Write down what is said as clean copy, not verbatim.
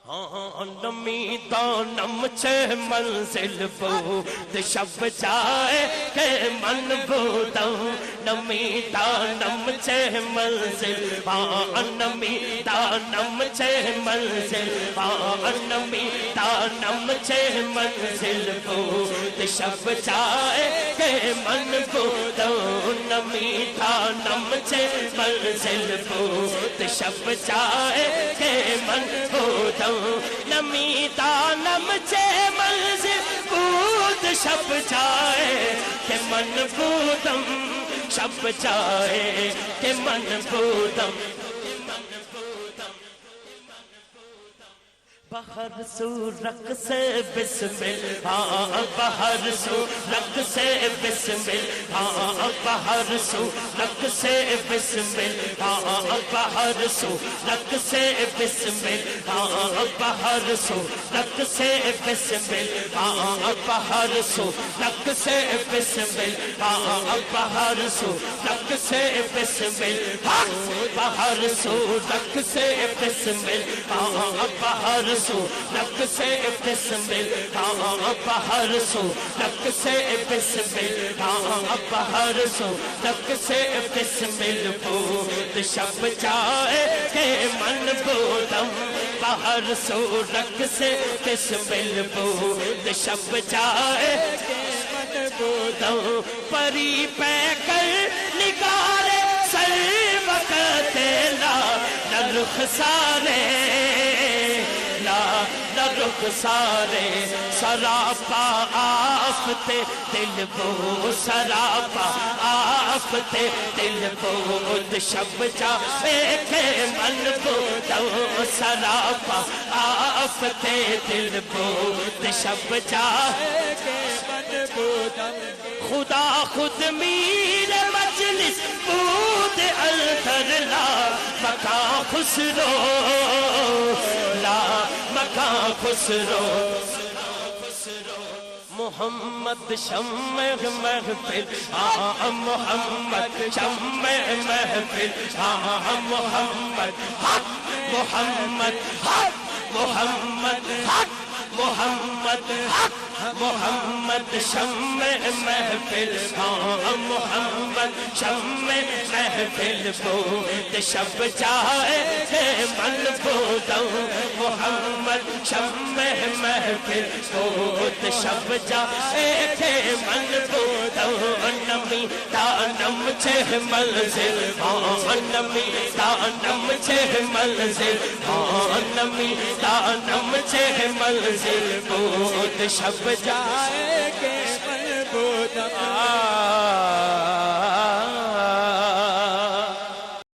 نمی دانم چھ منزل بود شب جائے کہ من بودم نمی دانم چھ منزل نمی دانم چھ منزل نمی دانم چھ منزل بود شب جائے کہ من بودم نمی دانم چھ منزل بود شب جائے کہ من بودم نمی دانم چھ منزل بود شب جائے کہ من بودم شب جائے کہ من بودم بہر سو رق سے بسمل بہر سو رق سے بسمل بہر سو رق سے بسمل بہر سو رق سے بسمل بہر سو رق سے بسمل بہر سو رق سے بسمل بہر سو رق سے بسمل بہر سو رق سے بسمل بہر سو رق سے بسمل بہر سو رق سے بسمل بہر سو رق سے بسمل بود شب جائے کہ من بودم بہر سو رق سے بسمل بود شب جائے کہ من بودم پری پہ کر نگارے سر وقت لا نرخ سارے رخ سارے سراپا آفتے دل بو سراپا آفتے دل بود شب جائے کہ من بودم سراپا آفتے دل بود شب جائے کہ من بودم خدا خود میر مجلس بود اندر لا مکان خسرو لا مکان خسرو محمد شمع محفل محمد شمع محفل محمد حق محمد حق محمد حق محمد حق محمد شمع محفل محمد شمع محفل بود شب جائے کہ من بودم محمد شمع محفل بود شب جائے کہ من بودم نمی دانم چھ منزل نمی دانم چھ منزل نمی دانم چھ منزل بود شب جائے کہ من بودم